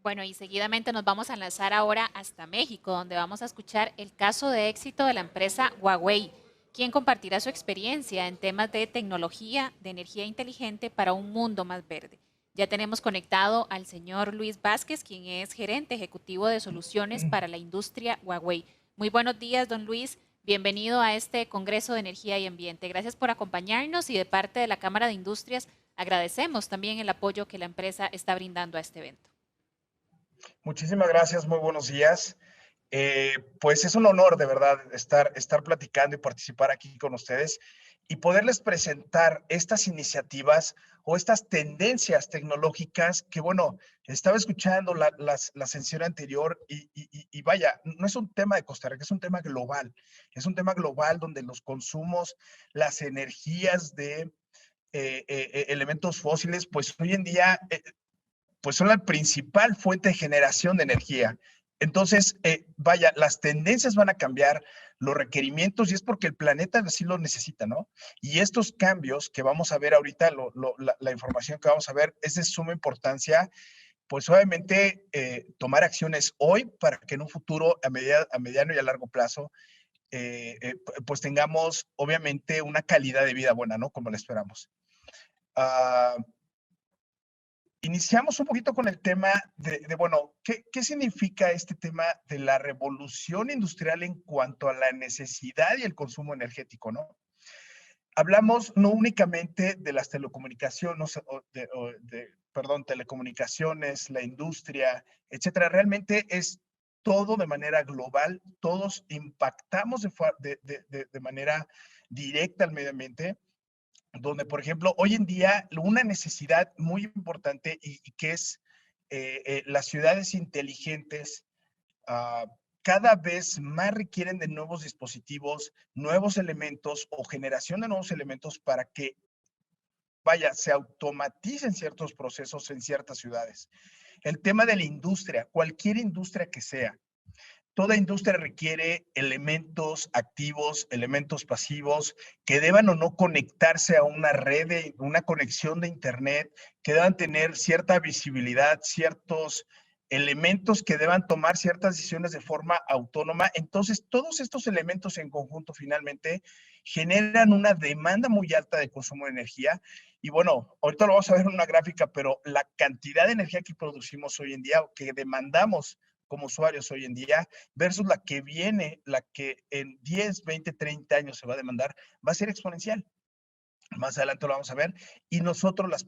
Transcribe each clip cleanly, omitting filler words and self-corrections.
Bueno, y seguidamente nos vamos a enlazar ahora hasta México, donde vamos a escuchar el caso de éxito de la empresa Huawei, quien compartirá su experiencia en temas de tecnología, de energía inteligente para un mundo más verde. Ya tenemos conectado al señor Luis Vázquez, quien es gerente ejecutivo de soluciones para la industria Huawei. Muy buenos días, don Luis. Bienvenido a este Congreso de Energía y Ambiente. Gracias por acompañarnos y de parte de la Cámara de Industrias agradecemos también el apoyo que la empresa está brindando a este evento. Muchísimas gracias, muy buenos días. Pues es un honor de verdad estar platicando y participar aquí con ustedes y poderles presentar estas iniciativas o estas tendencias tecnológicas que, bueno, estaba escuchando la sesión anterior y vaya, no es un tema de Costa Rica, es un tema global. Es un tema global donde los consumos, las energías de elementos fósiles, pues hoy en día pues son la principal fuente de generación de energía. Entonces, vaya, las tendencias van a cambiar, los requerimientos, y es porque el planeta así lo necesita, ¿no? Y estos cambios que vamos a ver ahorita, la información que vamos a ver, es de suma importancia, pues obviamente tomar acciones hoy para que en un futuro, a mediano y a largo plazo, pues tengamos obviamente una calidad de vida buena, ¿no? Como la esperamos. Uh, Iniciamos un poquito con el tema bueno, ¿qué significa este tema de la revolución industrial en cuanto a la necesidad y el consumo energético, ¿no? Hablamos no únicamente de las telecomunicaciones, perdón, telecomunicaciones, la industria, etcétera. Realmente es todo de manera global, todos impactamos de manera directa al medio ambiente, donde, por ejemplo, hoy en día una necesidad muy importante y que es las ciudades inteligentes cada vez más requieren de nuevos dispositivos, nuevos elementos o generación de nuevos elementos para que, vaya, se automaticen ciertos procesos en ciertas ciudades. El tema de la industria, cualquier industria que sea, toda industria requiere elementos activos, elementos pasivos, que deban o no conectarse a una red, una conexión de Internet, que deban tener cierta visibilidad, ciertos elementos que deban tomar ciertas decisiones de forma autónoma. Entonces, todos estos elementos en conjunto finalmente generan una demanda muy alta de consumo de energía. Y bueno, ahorita lo vamos a ver en una gráfica, pero la cantidad de energía que producimos hoy en día, o que demandamos como usuarios hoy en día, versus la que viene, la que en 10, 20, 30 años se va a demandar, va a ser exponencial. Más adelante lo vamos a ver. Y nosotros las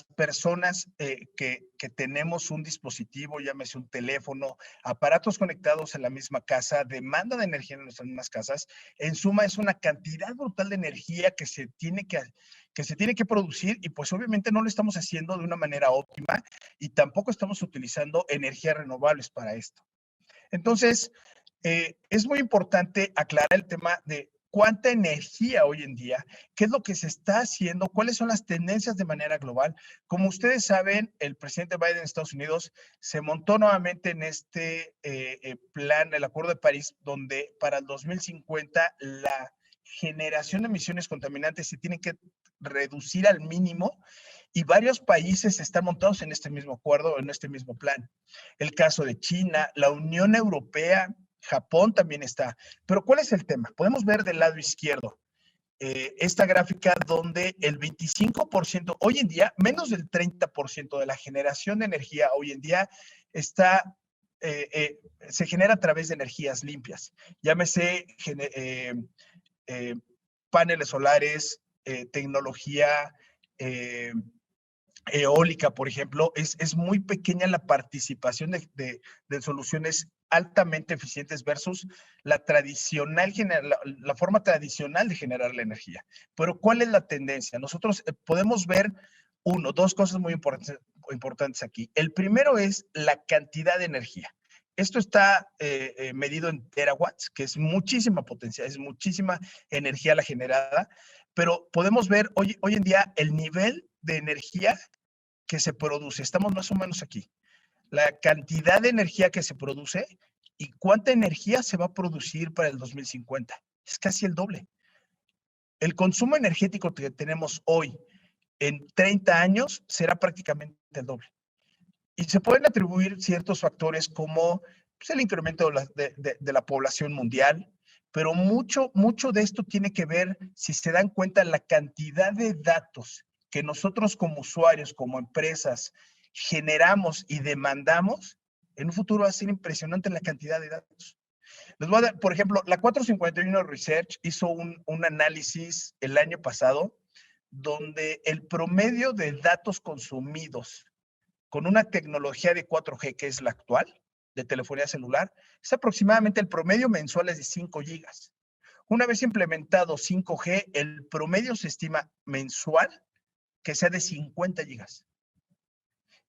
personas que tenemos un dispositivo, llámese un teléfono, aparatos conectados en la misma casa, demanda de energía en nuestras mismas casas, en suma es una cantidad brutal de energía que se tiene que producir, y pues obviamente no lo estamos haciendo de una manera óptima y tampoco estamos utilizando energías renovables para esto. Entonces, es muy importante aclarar el tema de cuánta energía hoy en día, qué es lo que se está haciendo, cuáles son las tendencias de manera global. Como ustedes saben, el presidente Biden de Estados Unidos se montó nuevamente en este plan, el Acuerdo de París, donde para el 2050 la generación de emisiones contaminantes se tiene que reducir al mínimo, y varios países están montados en este mismo acuerdo, en este mismo plan. El caso de China, la Unión Europea, Japón también está. Pero ¿cuál es el tema? Podemos ver del lado izquierdo esta gráfica donde el 25%, hoy en día, menos del 30% de la generación de energía hoy en día está, se genera a través de energías limpias. Llámese eh, paneles solares, tecnología eólica, por ejemplo, es muy pequeña la participación de soluciones altamente eficientes versus la tradicional, la forma tradicional de generar la energía. Pero ¿cuál es la tendencia? Nosotros podemos ver dos cosas muy importantes aquí. El primero es la cantidad de energía. Esto está medido en terawatts, que es muchísima potencia, es muchísima energía la generada, pero podemos ver hoy en día el nivel de energía que se produce. Estamos más o menos aquí. La cantidad de energía que se produce y cuánta energía se va a producir para el 2050. Es casi el doble. El consumo energético que tenemos hoy en 30 años será prácticamente el doble. Y se pueden atribuir ciertos factores como pues, el incremento de la población mundial, pero mucho de esto tiene que ver, si se dan cuenta, la cantidad de datos que nosotros como usuarios, como empresas, generamos y demandamos. En un futuro va a ser impresionante la cantidad de datos. Les voy a dar, por ejemplo, la 451 Research hizo un análisis el año pasado donde el promedio de datos consumidos con una tecnología de 4G, que es la actual, de telefonía celular, es aproximadamente el promedio mensual es de 5 gigas. Una vez implementado 5G, el promedio se estima mensual que sea de 50 gigas.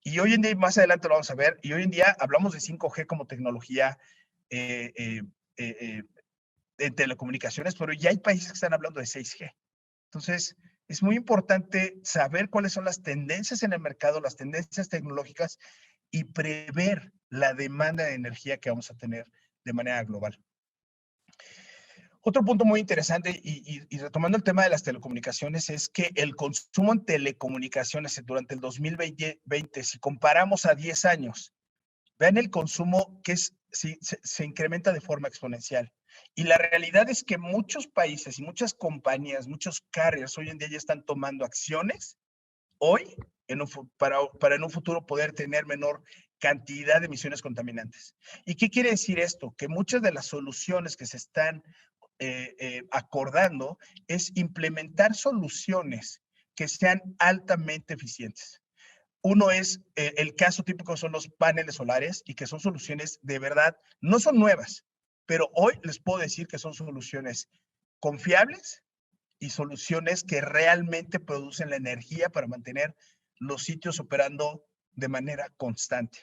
Y hoy en día, más adelante lo vamos a ver, y hoy en día hablamos de 5G como tecnología en telecomunicaciones, pero ya hay países que están hablando de 6G. Entonces, es muy importante saber cuáles son las tendencias en el mercado, las tendencias tecnológicas y prever la demanda de energía que vamos a tener de manera global. Otro punto muy interesante y retomando el tema de las telecomunicaciones es que el consumo en telecomunicaciones durante el 2020, si comparamos a 10 años, vean el consumo que se incrementa de forma exponencial. Y la realidad es que muchos países y muchas compañías, muchos carriers hoy en día ya están tomando acciones hoy para en un futuro poder tener menor cantidad de emisiones contaminantes. ¿Y qué quiere decir esto? Que muchas de las soluciones que se están acordando es implementar soluciones que sean altamente eficientes. Uno es, el caso típico son los paneles solares y que son soluciones de verdad, no son nuevas, pero hoy les puedo decir que son soluciones confiables y soluciones que realmente producen la energía para mantener los sitios operando de manera constante.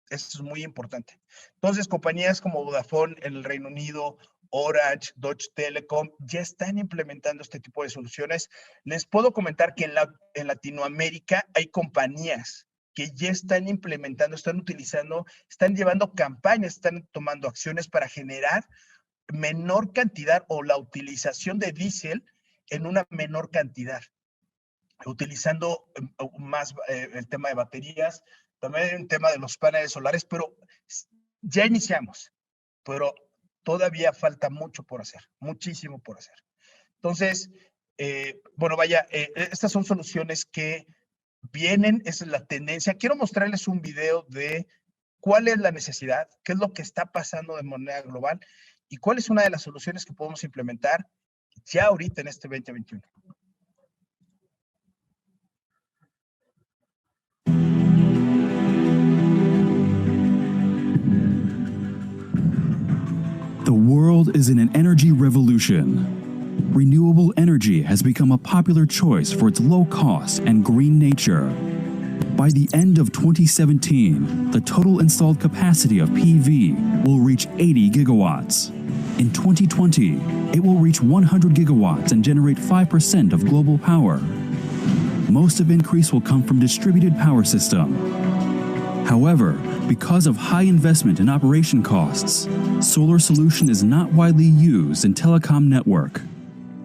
Eso es muy importante. Entonces, compañías como Vodafone en el Reino Unido, Orange, Deutsche Telekom, ya están implementando este tipo de soluciones. Les puedo comentar que en Latinoamérica hay compañías que ya están implementando, están utilizando, están llevando campañas, están tomando acciones para generar menor cantidad o la utilización de diésel en una menor cantidad, utilizando más el tema de baterías, también el tema de los paneles solares, pero ya iniciamos, pero todavía falta mucho por hacer, muchísimo por hacer. Entonces, bueno, vaya, estas son soluciones que vienen, esa es la tendencia. Quiero mostrarles un video de cuál es la necesidad, qué es lo que está pasando de manera global y cuál es una de las soluciones que podemos implementar ya ahorita en este 2021. The world is in an energy revolution. Renewable energy has become a popular choice for its low cost and green nature. By the end of 2017, the total installed capacity of PV will reach 80 gigawatts. In 2020, it will reach 100 gigawatts and generate 5% of global power. Most of increase will come from distributed power system. However, because of high investment and operation costs, solar solution is not widely used in telecom network.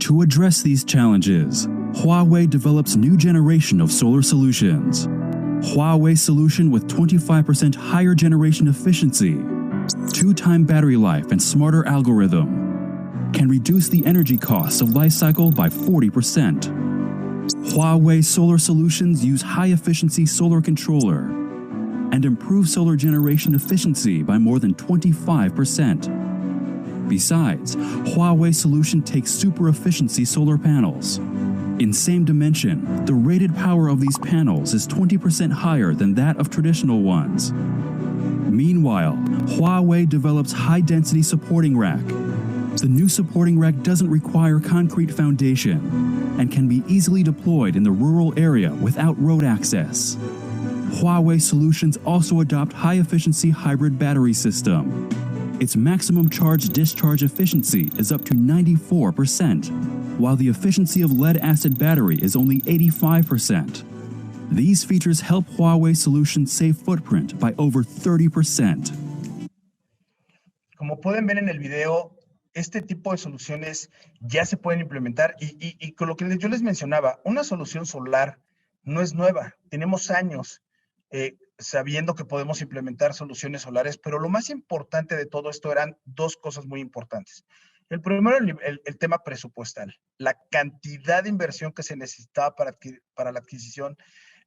To address these challenges, Huawei develops new generation of solar solutions. Huawei solution with 25% higher generation efficiency, 2-time battery life and smarter algorithm, can reduce the energy costs of life cycle by 40%. Huawei solar solutions use high-efficiency solar controller and improve solar generation efficiency by more than 25%. Besides, Huawei solution takes super efficiency solar panels. In same dimension, the rated power of these panels is 20% higher than that of traditional ones. Meanwhile, Huawei develops high-density supporting rack. The new supporting rack doesn't require concrete foundation and can be easily deployed in the rural area without road access. Huawei solutions also adopt high-efficiency hybrid battery system. Its maximum charge-discharge efficiency is up to 94%, while the efficiency of lead-acid battery is only 85%. These features help Huawei solutions save footprint by over 30%. Como pueden ver en el video, este tipo de soluciones ya se pueden implementar y con lo que yo les mencionaba, una solución solar no es nueva, tenemos años sabiendo que podemos implementar soluciones solares, pero lo más importante de todo esto eran dos cosas muy importantes. El primero, el tema presupuestal, la cantidad de inversión que se necesitaba para la adquisición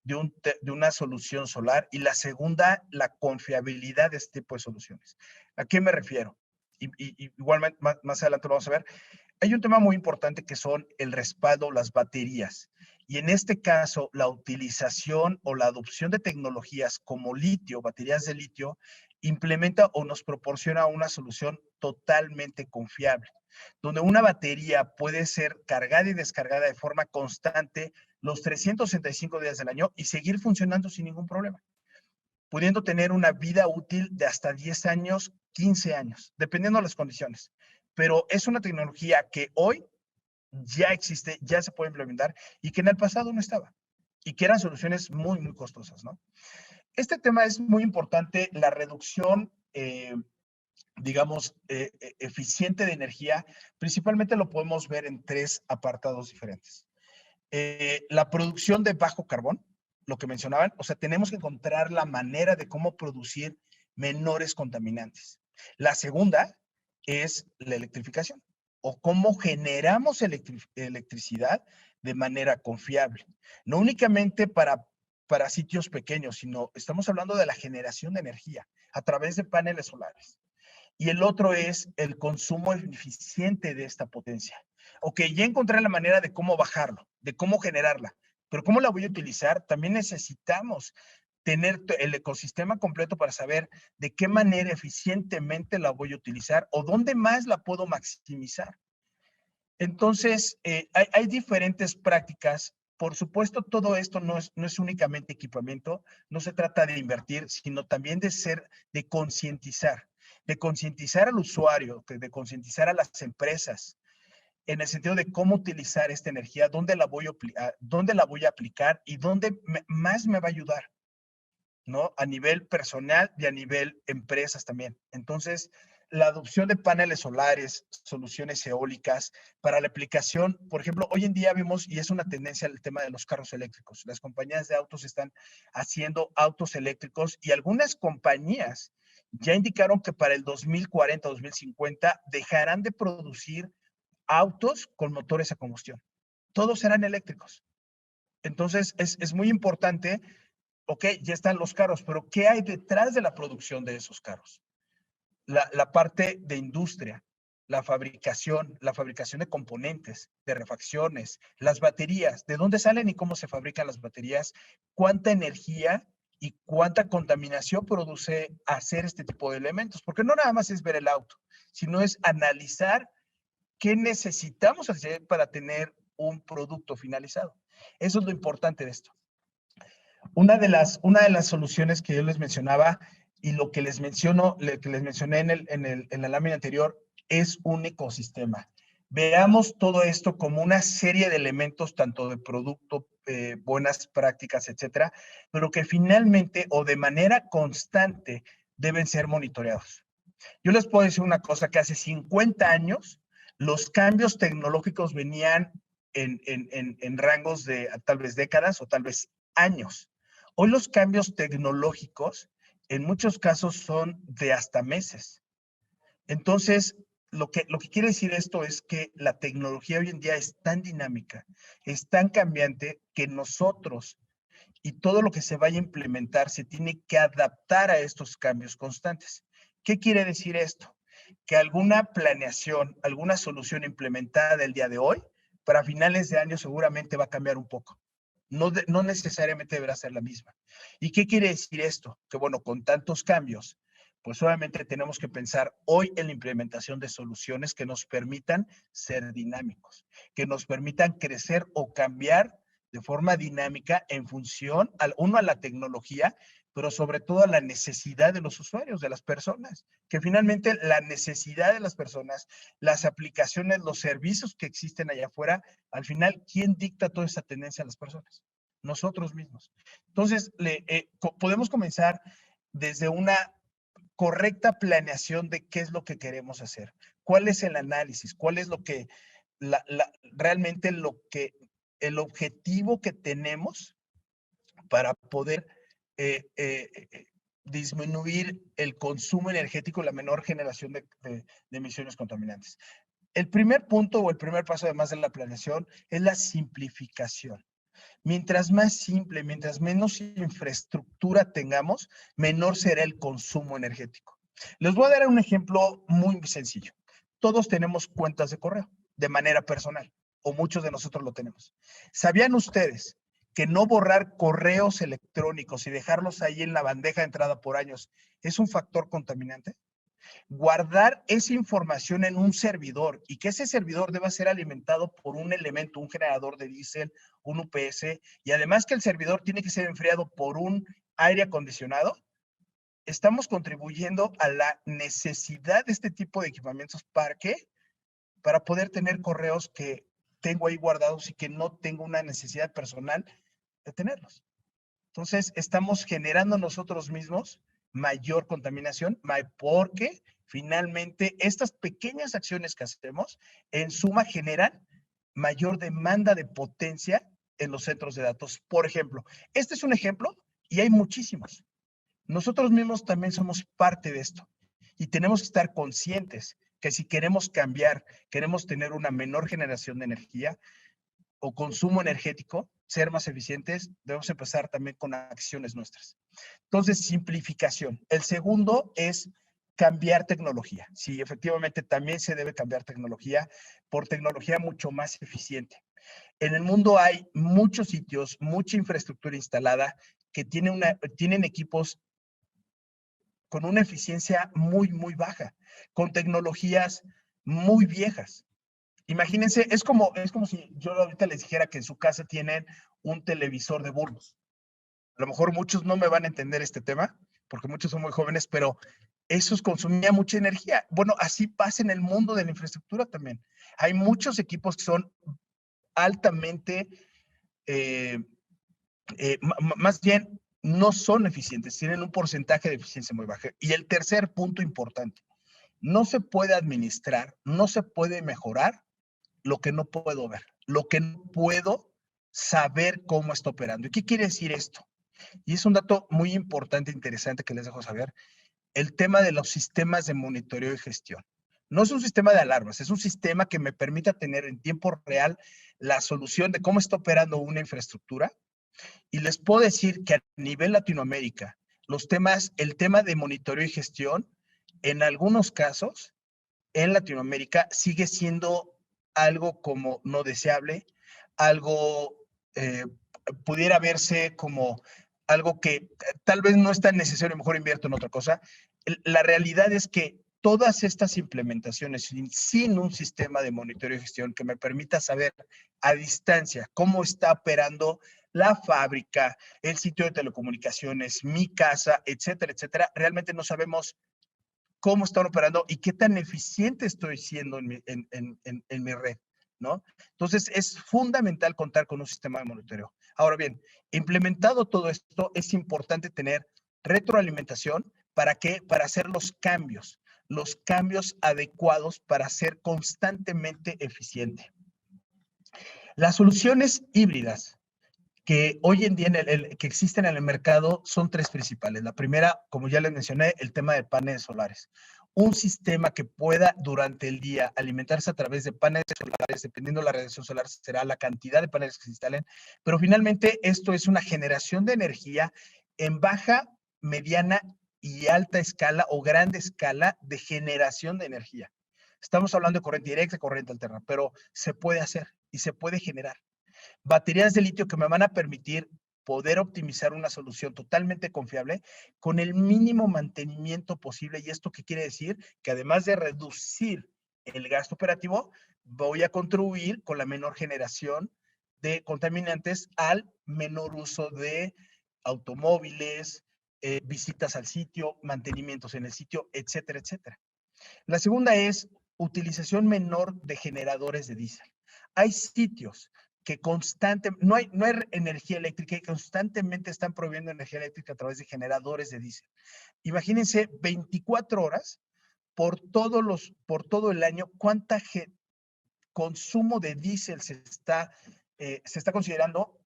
de una solución solar, y la segunda, la confiabilidad de este tipo de soluciones. ¿A qué me refiero? Igualmente, más adelante lo vamos a ver. Hay un tema muy importante que son el respaldo, las baterías. Y en este caso, la utilización o la adopción de tecnologías como litio, baterías de litio, implementa o nos proporciona una solución totalmente confiable, donde una batería puede ser cargada y descargada de forma constante los 365 días del año y seguir funcionando sin ningún problema, pudiendo tener una vida útil de hasta 10 años, 15 años, dependiendo de las condiciones. Pero es una tecnología que hoy ya existe, ya se puede implementar y que en el pasado no estaba y que eran soluciones muy, muy costosas, ¿no? Este tema es muy importante, la reducción, digamos, eficiente de energía. Principalmente lo podemos ver en tres apartados diferentes. La producción de bajo carbón, lo que mencionaban, o sea, tenemos que encontrar la manera de cómo producir menores contaminantes. La segunda es la electrificación, o cómo generamos electricidad de manera confiable. No únicamente para sitios pequeños, sino estamos hablando de la generación de energía a través de paneles solares. Y el otro es el consumo eficiente de esta potencia. Ok, ya encontré la manera de cómo bajarlo, de cómo generarla, pero ¿cómo la voy a utilizar? También necesitamos tener el ecosistema completo para saber de qué manera eficientemente la voy a utilizar o dónde más la puedo maximizar. Entonces, hay diferentes prácticas. Por supuesto, todo esto no es únicamente equipamiento, no se trata de invertir, sino también de concientizar al usuario, de concientizar a las empresas, en el sentido de cómo utilizar esta energía, dónde la voy a aplicar y dónde más me va a ayudar, ¿no? A nivel personal y a nivel empresas también. Entonces, la adopción de paneles solares, soluciones eólicas para la aplicación, por ejemplo, hoy en día vemos, y es una tendencia el tema de los carros eléctricos. Las compañías de autos están haciendo autos eléctricos y algunas compañías ya indicaron que para el 2040, 2050 dejarán de producir autos con motores a combustión. Todos serán eléctricos. Entonces, es muy importante. Ok, ya están los carros, pero ¿qué hay detrás de la producción de esos carros? La parte de industria, la fabricación de componentes, de refacciones, las baterías, de dónde salen y cómo se fabrican las baterías, cuánta energía y cuánta contaminación produce hacer este tipo de elementos, porque no nada más es ver el auto, sino es analizar qué necesitamos hacer para tener un producto finalizado. Eso es lo importante de esto. Una de las soluciones que yo les mencionaba y lo que les mencioné en la lámina anterior es un ecosistema. Veamos todo esto como una serie de elementos, tanto de producto, buenas prácticas, etcétera, pero que finalmente o de manera constante deben ser monitoreados. Yo les puedo decir una cosa, que hace 50 años los cambios tecnológicos venían en rangos de tal vez décadas o tal vez años. Hoy los cambios tecnológicos en muchos casos son de hasta meses. Entonces, lo que quiere decir esto es que la tecnología hoy en día es tan dinámica, es tan cambiante, que nosotros y todo lo que se vaya a implementar se tiene que adaptar a estos cambios constantes. ¿Qué quiere decir esto? Que alguna planeación, alguna solución implementada el día de hoy, para finales de año seguramente va a cambiar un poco. No necesariamente deberá ser la misma. ¿Y qué quiere decir esto? Que bueno, con tantos cambios, pues obviamente tenemos que pensar hoy en la implementación de soluciones que nos permitan ser dinámicos, que nos permitan crecer o cambiar de forma dinámica en función, a la tecnología, pero sobre todo a la necesidad de los usuarios, de las personas, que finalmente la necesidad de las personas, las aplicaciones, los servicios que existen allá afuera, al final, ¿quién dicta toda esa tendencia a las personas? Nosotros mismos. Entonces, podemos comenzar desde una correcta planeación de qué es lo que queremos hacer, cuál es el análisis, cuál es lo que, realmente el objetivo que tenemos para poder disminuir el consumo energético y la menor generación de emisiones contaminantes. El primer punto o el primer paso, además de la planeación, es la simplificación. Mientras más simple, mientras menos infraestructura tengamos, menor será el consumo energético. Les voy a dar un ejemplo muy sencillo. Todos tenemos cuentas de correo de manera personal, o muchos de nosotros lo tenemos. ¿Sabían ustedes que no borrar correos electrónicos y dejarlos ahí en la bandeja de entrada por años es un factor contaminante? Guardar esa información en un servidor y que ese servidor deba ser alimentado por un elemento, un generador de diésel, un UPS, y además que el servidor tiene que ser enfriado por un aire acondicionado, estamos contribuyendo a la necesidad de este tipo de equipamientos. ¿Para qué? Para poder tener correos que tengo ahí guardados y que no tengo una necesidad personal de tenerlos. Entonces, estamos generando nosotros mismos mayor contaminación, porque finalmente estas pequeñas acciones que hacemos en suma generan mayor demanda de potencia en los centros de datos. Por ejemplo, este es un ejemplo y hay muchísimos. Nosotros mismos también somos parte de esto y tenemos que estar conscientes que si queremos cambiar, queremos tener una menor generación de energía o consumo energético, ser más eficientes, debemos empezar también con acciones nuestras. Entonces, simplificación. El segundo es cambiar tecnología. Sí, efectivamente también se debe cambiar tecnología por tecnología mucho más eficiente. En el mundo hay muchos sitios, mucha infraestructura instalada que tienen equipos con una eficiencia muy, muy baja, con tecnologías muy viejas. Imagínense, es como si yo ahorita les dijera que en su casa tienen un televisor de bulbos. A lo mejor muchos no me van a entender este tema, porque muchos son muy jóvenes, pero esos consumía mucha energía. Bueno, así pasa en el mundo de la infraestructura también. Hay muchos equipos que son altamente, más bien, no son eficientes, tienen un porcentaje de eficiencia muy baja. Y el tercer punto importante, no se puede administrar, no se puede mejorar lo que no puedo ver, lo que no puedo saber cómo está operando. ¿Y qué quiere decir esto? Y es un dato muy importante, interesante que les dejo saber, el tema de los sistemas de monitoreo y gestión. No es un sistema de alarmas, es un sistema que me permita tener en tiempo real la solución de cómo está operando una infraestructura. Y les puedo decir que a nivel Latinoamérica, el tema de monitoreo y gestión, en algunos casos, en Latinoamérica sigue siendo algo como no deseable, algo pudiera verse como algo que tal vez no es tan necesario, mejor invierto en otra cosa. La realidad es que todas estas implementaciones sin un sistema de monitoreo y gestión que me permita saber a distancia cómo está operando la fábrica, el sitio de telecomunicaciones, mi casa, etcétera, etcétera, realmente no sabemos cómo están operando y qué tan eficiente estoy siendo en mi red, ¿no? Entonces, es fundamental contar con un sistema de monitoreo. Ahora bien, implementado todo esto, es importante tener retroalimentación. ¿Para qué? Para hacer los cambios adecuados para ser constantemente eficiente. Las soluciones híbridas que hoy en día que existen en el mercado son tres principales. La primera, como ya les mencioné, el tema de paneles solares. Un sistema que pueda durante el día alimentarse a través de paneles solares, dependiendo de la radiación solar, será la cantidad de paneles que se instalen, pero finalmente esto es una generación de energía en baja, mediana y alta escala o grande escala de generación de energía. Estamos hablando de corriente directa y corriente alterna, pero se puede hacer y se puede generar. Baterías de litio que me van a permitir poder optimizar una solución totalmente confiable con el mínimo mantenimiento posible. ¿Y esto qué quiere decir? Que además de reducir el gasto operativo, voy a contribuir con la menor generación de contaminantes al menor uso de automóviles, visitas al sitio, mantenimientos en el sitio, etcétera, etcétera. La segunda es utilización menor de generadores de diésel. Hay sitios que no hay energía eléctrica y constantemente están proveyendo energía eléctrica a través de generadores de diésel. Imagínense 24 horas por todo el año, cuánta consumo de diésel se está considerando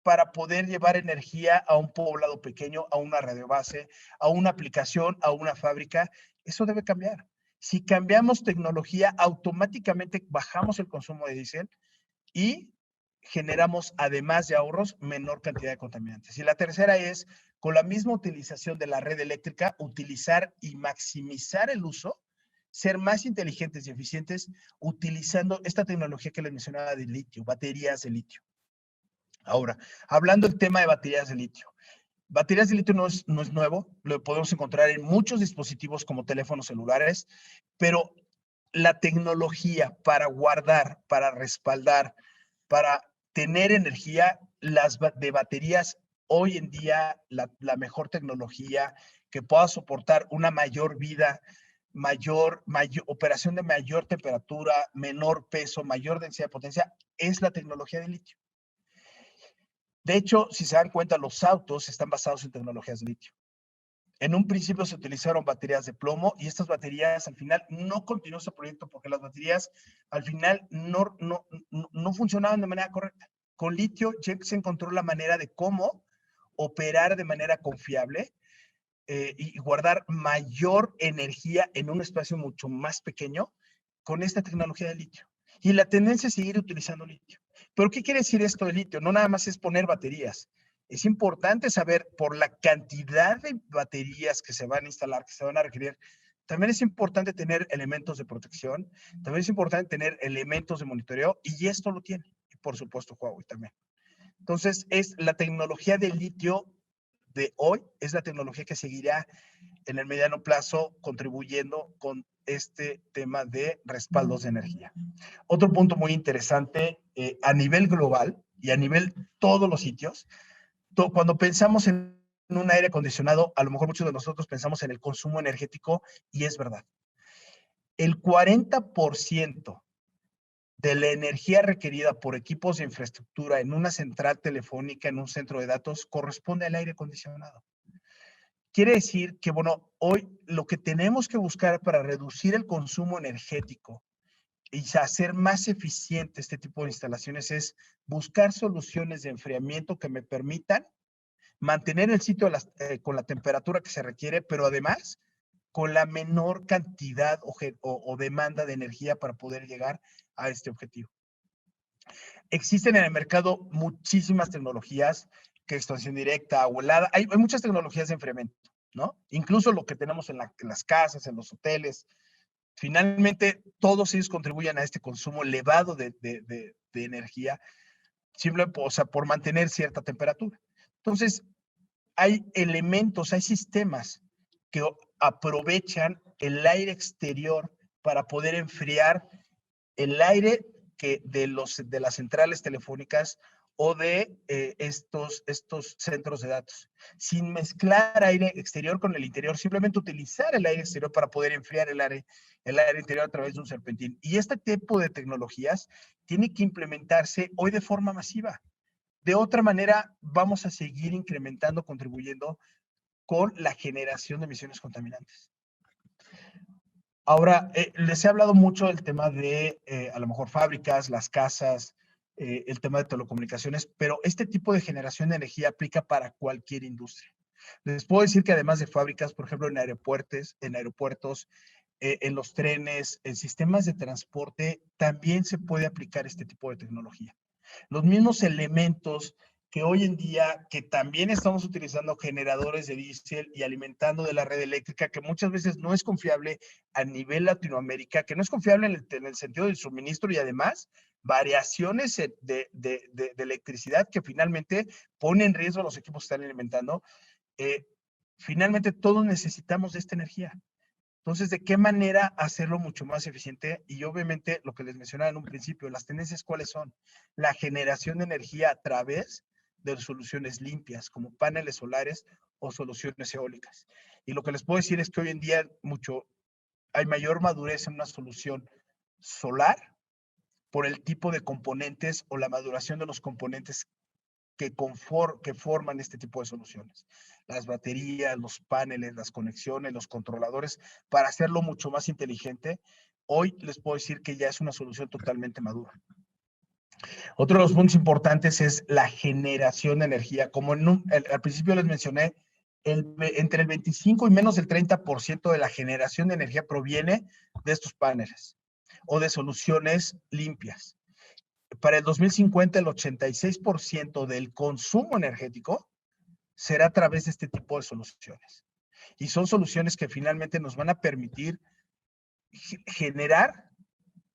para poder llevar energía a un poblado pequeño, a una radiobase, a una aplicación, a una fábrica. Eso debe cambiar. Si cambiamos tecnología, automáticamente bajamos el consumo de diésel y generamos, además de ahorros, menor cantidad de contaminantes. Y la tercera es, con la misma utilización de la red eléctrica, utilizar y maximizar el uso, ser más inteligentes y eficientes utilizando esta tecnología que les mencionaba de litio, baterías de litio. Ahora, hablando del tema de baterías de litio. Baterías de litio no es nuevo, lo podemos encontrar en muchos dispositivos como teléfonos celulares, pero la tecnología para guardar, para respaldar, para tener energía, las de baterías hoy en día, la mejor tecnología que pueda soportar una mayor vida, mayor operación de mayor temperatura, menor peso, mayor densidad de potencia, es la tecnología de litio. De hecho, si se dan cuenta, los autos están basados en tecnologías de litio. En un principio se utilizaron baterías de plomo y estas baterías al final no continuó ese proyecto porque las baterías al final no funcionaban de manera correcta. Con litio ya se encontró la manera de cómo operar de manera confiable y guardar mayor energía en un espacio mucho más pequeño con esta tecnología de litio. Y la tendencia es seguir utilizando litio. ¿Pero qué quiere decir esto de litio? No nada más es poner baterías. Es importante saber por la cantidad de baterías que se van a instalar, que se van a requerir. También es importante tener elementos de protección. También es importante tener elementos de monitoreo. Y esto lo tiene. Y por supuesto, Huawei también. Entonces, es la tecnología de litio de hoy, es la tecnología que seguirá en el mediano plazo contribuyendo con este tema de respaldos de energía. Otro punto muy interesante a nivel global y a nivel todos los sitios, cuando pensamos en un aire acondicionado, a lo mejor muchos de nosotros pensamos en el consumo energético y es verdad. El 40% de la energía requerida por equipos de infraestructura en una central telefónica, en un centro de datos, corresponde al aire acondicionado. Quiere decir que, bueno, hoy lo que tenemos que buscar para reducir el consumo energético y hacer más eficiente este tipo de instalaciones es buscar soluciones de enfriamiento que me permitan mantener el sitio con la temperatura que se requiere, pero además con la menor cantidad o demanda de energía para poder llegar a este objetivo. Existen en el mercado muchísimas tecnologías, que extracción directa o helada. Hay muchas tecnologías de enfriamiento, ¿no? Incluso lo que tenemos en las casas, en los hoteles. Finalmente, todos ellos contribuyen a este consumo elevado de energía, simplemente, o sea, por mantener cierta temperatura. Entonces, hay elementos, hay sistemas que aprovechan el aire exterior para poder enfriar el aire de las centrales telefónicas o de estos centros de datos, sin mezclar aire exterior con el interior, simplemente utilizar el aire exterior para poder enfriar el aire interior a través de un serpentín. Y este tipo de tecnologías tiene que implementarse hoy de forma masiva. De otra manera, vamos a seguir incrementando, contribuyendo con la generación de emisiones contaminantes. Ahora, les he hablado mucho del tema de, a lo mejor, fábricas, las casas, el tema de telecomunicaciones, pero este tipo de generación de energía aplica para cualquier industria. Les puedo decir que además de fábricas, por ejemplo, en aeropuertos, en los trenes, en sistemas de transporte, también se puede aplicar este tipo de tecnología. Los mismos elementos que hoy en día, que también estamos utilizando generadores de diésel y alimentando de la red eléctrica, que muchas veces no es confiable a nivel Latinoamérica, que no es confiable en el sentido del suministro y además variaciones de electricidad que finalmente ponen en riesgo a los equipos que están alimentando. Finalmente todos necesitamos de esta energía. Entonces, ¿de qué manera hacerlo mucho más eficiente? Y obviamente lo que les mencionaba en un principio, las tendencias, ¿cuáles son? La generación de energía a través de soluciones limpias, como paneles solares o soluciones eólicas. Y lo que les puedo decir es que hoy en día hay mayor madurez en una solución solar por el tipo de componentes o la maduración de los componentes que forman este tipo de soluciones. Las baterías, los paneles, las conexiones, los controladores, para hacerlo mucho más inteligente, hoy les puedo decir que ya es una solución totalmente madura. Otro de los puntos importantes es la generación de energía. Como al principio les mencioné, entre el 25 y menos del 30% de la generación de energía proviene de estos paneles o de soluciones limpias. Para el 2050, el 86% del consumo energético será a través de este tipo de soluciones. Y son soluciones que finalmente nos van a permitir generar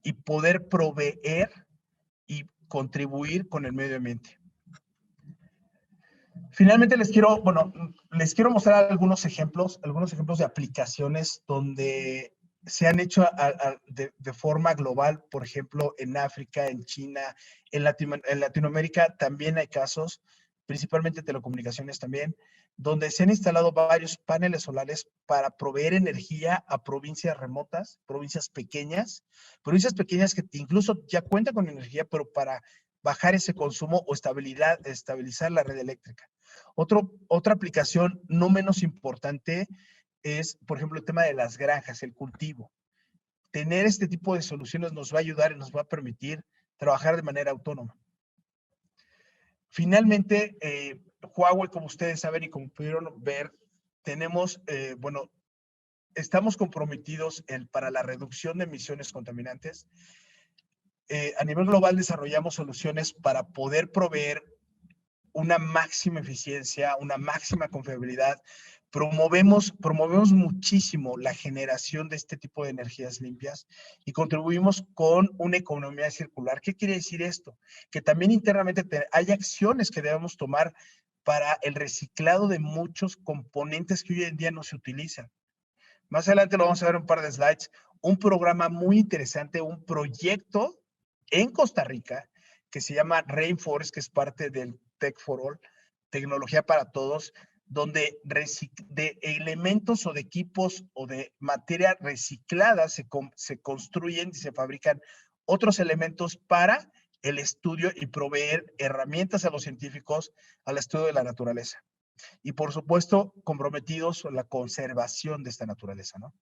y poder proveer y contribuir con el medio ambiente. Finalmente les quiero mostrar algunos ejemplos de aplicaciones donde se han hecho de forma global, por ejemplo, en África, en China, en Latinoamérica también hay casos, principalmente telecomunicaciones también, donde se han instalado varios paneles solares para proveer energía a provincias remotas, provincias pequeñas que incluso ya cuentan con energía, pero para bajar ese consumo o estabilizar la red eléctrica. Otra aplicación no menos importante es, por ejemplo, el tema de las granjas, el cultivo. Tener este tipo de soluciones nos va a ayudar y nos va a permitir trabajar de manera autónoma. Finalmente, Huawei, como ustedes saben y como pudieron ver, estamos comprometidos para la reducción de emisiones contaminantes. A nivel global desarrollamos soluciones para poder proveer una máxima eficiencia, una máxima confiabilidad. Promovemos muchísimo la generación de este tipo de energías limpias y contribuimos con una economía circular. ¿Qué quiere decir esto? Que también internamente hay acciones que debemos tomar para el reciclado de muchos componentes que hoy en día no se utilizan. Más adelante lo vamos a ver en un par de slides. Un programa muy interesante, un proyecto en Costa Rica que se llama Rainforest, que es parte del Tech for All, tecnología para todos, donde de elementos o de equipos o de materia reciclada se construyen y se fabrican otros elementos para el estudio y proveer herramientas a los científicos al estudio de la naturaleza. Y por supuesto, comprometidos con la conservación de esta naturaleza, ¿no?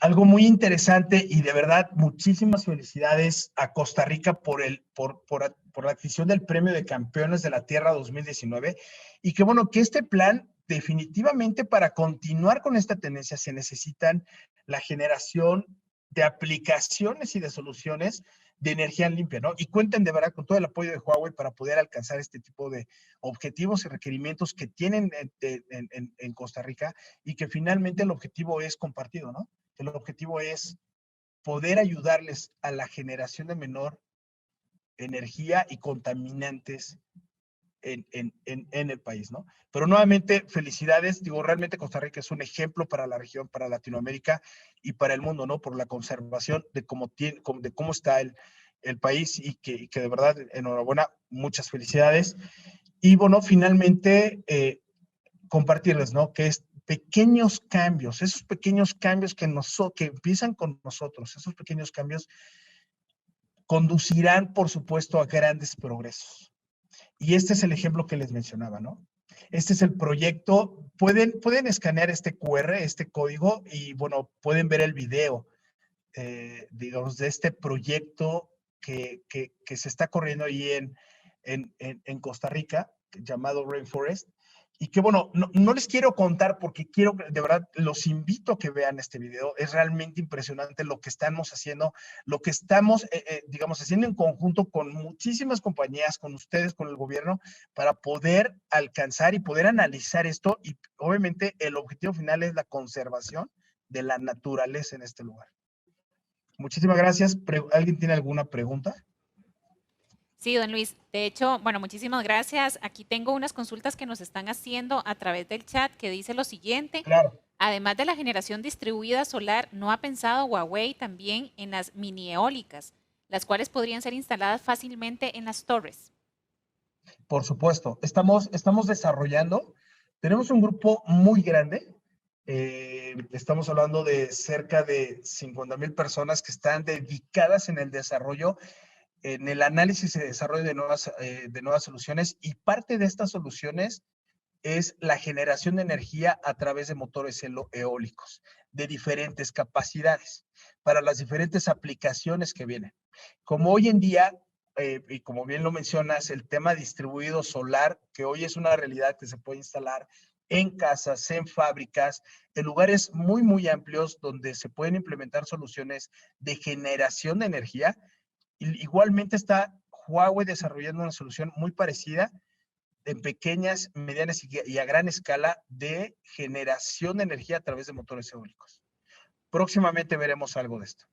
Algo muy interesante y de verdad muchísimas felicidades a Costa Rica por la adquisición del Premio de Campeones de la Tierra 2019 y que bueno, que este plan definitivamente para continuar con esta tendencia se necesitan la generación de aplicaciones y de soluciones de energía limpia, ¿no? Y cuenten de verdad con todo el apoyo de Huawei para poder alcanzar este tipo de objetivos y requerimientos que tienen en Costa Rica y que finalmente el objetivo es compartido, ¿no? El objetivo es poder ayudarles a la generación de menor energía y contaminantes en el país, ¿no? Pero nuevamente, felicidades. Digo, realmente Costa Rica es un ejemplo para la región, para Latinoamérica y para el mundo, ¿no? Por la conservación de cómo está el país y que de verdad, enhorabuena, muchas felicidades. Y bueno, finalmente, compartirles, ¿no? Que es pequeños cambios, esos pequeños cambios que empiezan con nosotros, esos pequeños cambios conducirán, por supuesto, a grandes progresos. Y este es el ejemplo que les mencionaba, ¿no? Este es el proyecto. Pueden escanear este QR, este código, y bueno, pueden ver el video, digamos, de este proyecto que se está corriendo ahí en Costa Rica, llamado Rainforest. Y que bueno, no les quiero contar porque de verdad, los invito a que vean este video. Es realmente impresionante lo que estamos haciendo, lo que estamos, digamos, haciendo en conjunto con muchísimas compañías, con ustedes, con el gobierno, para poder alcanzar y poder analizar esto. Y obviamente el objetivo final es la conservación de la naturaleza en este lugar. Muchísimas gracias. ¿Alguien tiene alguna pregunta? Sí, don Luis. De hecho, bueno, muchísimas gracias. Aquí tengo unas consultas que nos están haciendo a través del chat que dice lo siguiente. Claro. Además de la generación distribuida solar, ¿no ha pensado Huawei también en las mini eólicas, las cuales podrían ser instaladas fácilmente en las torres? Por supuesto. Estamos desarrollando. Tenemos un grupo muy grande. Estamos hablando de cerca de 50,000 personas que están dedicadas en el desarrollo, en el análisis y desarrollo de nuevas soluciones, y parte de estas soluciones es la generación de energía a través de motores eólicos de diferentes capacidades para las diferentes aplicaciones que vienen. Como hoy en día, y como bien lo mencionas, el tema distribuido solar, que hoy es una realidad que se puede instalar en casas, en fábricas, en lugares muy, muy amplios donde se pueden implementar soluciones de generación de energía. Igualmente está Huawei desarrollando una solución muy parecida en pequeñas, medianas y a gran escala de generación de energía a través de motores eólicos. Próximamente veremos algo de esto.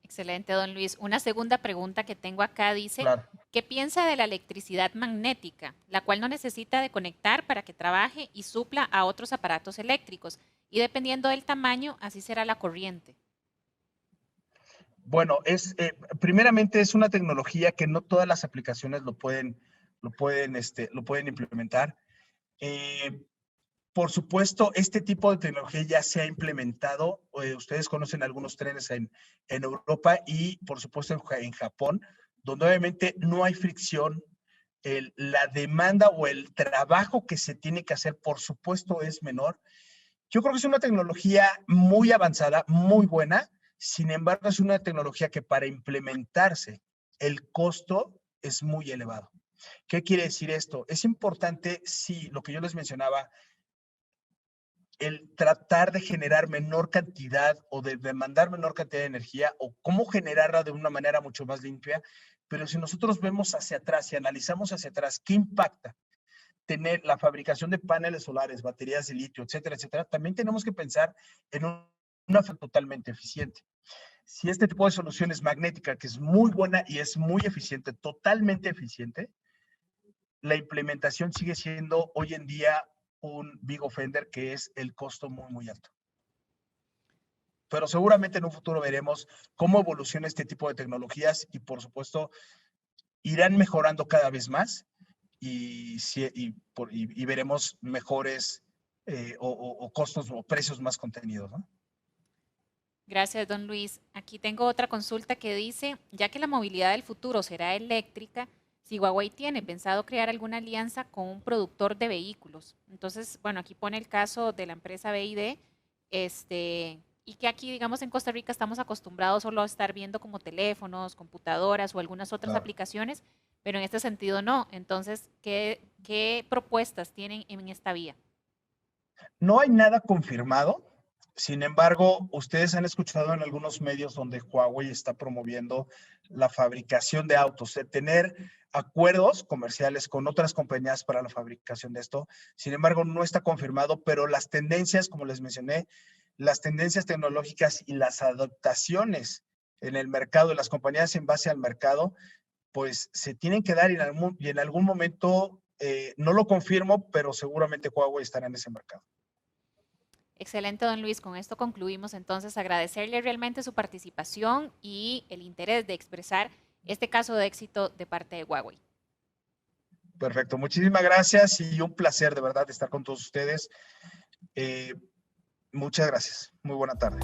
Excelente, don Luis. Una segunda pregunta que tengo acá dice, Claro. ¿qué piensa de la electricidad magnética, la cual no necesita de conectar para que trabaje y supla a otros aparatos eléctricos? Y dependiendo del tamaño, así será la corriente. Bueno, primeramente es una tecnología que no todas las aplicaciones lo pueden implementar. Por supuesto, este tipo de tecnología ya se ha implementado. Ustedes conocen algunos trenes en Europa y, por supuesto, en Japón, donde obviamente no hay fricción. La demanda o el trabajo que se tiene que hacer, por supuesto, es menor. Yo creo que es una tecnología muy avanzada, muy buena. Sin embargo, es una tecnología que para implementarse, el costo es muy elevado. ¿Qué quiere decir esto? Es importante, sí, lo que yo les mencionaba, el tratar de generar menor cantidad o de demandar menor cantidad de energía o cómo generarla de una manera mucho más limpia. Pero si nosotros vemos hacia atrás y analizamos hacia atrás, ¿qué impacta tener la fabricación de paneles solares, baterías de litio, etcétera, etcétera? También tenemos que pensar en una forma totalmente eficiente. Si este tipo de solución es magnética, que es muy buena y es muy eficiente, totalmente eficiente, la implementación sigue siendo hoy en día un big offender, que es el costo muy, muy alto. Pero seguramente en un futuro veremos cómo evoluciona este tipo de tecnologías y, por supuesto, irán mejorando cada vez más y veremos mejores o costos o precios más contenidos, ¿no? Gracias, don Luis. Aquí tengo otra consulta que dice, ya que la movilidad del futuro será eléctrica, si Huawei tiene pensado crear alguna alianza con un productor de vehículos. Entonces, bueno, aquí pone el caso de la empresa BYD, y que aquí, digamos, en Costa Rica estamos acostumbrados solo a estar viendo como teléfonos, computadoras o algunas otras Claro. aplicaciones, pero en este sentido no. Entonces, ¿qué propuestas tienen en esta vía? No hay nada confirmado. Sin embargo, ustedes han escuchado en algunos medios donde Huawei está promoviendo la fabricación de autos, de tener acuerdos comerciales con otras compañías para la fabricación de esto. Sin embargo, no está confirmado, pero las tendencias, como les mencioné, las tendencias tecnológicas y las adaptaciones en el mercado, de las compañías en base al mercado, pues se tienen que dar y en algún momento, no lo confirmo, pero seguramente Huawei estará en ese mercado. Excelente, don Luis. Con esto concluimos entonces. Agradecerle realmente su participación y el interés de expresar este caso de éxito de parte de Huawei. Perfecto, muchísimas gracias y un placer de verdad estar con todos ustedes. Muchas gracias. Muy buena tarde.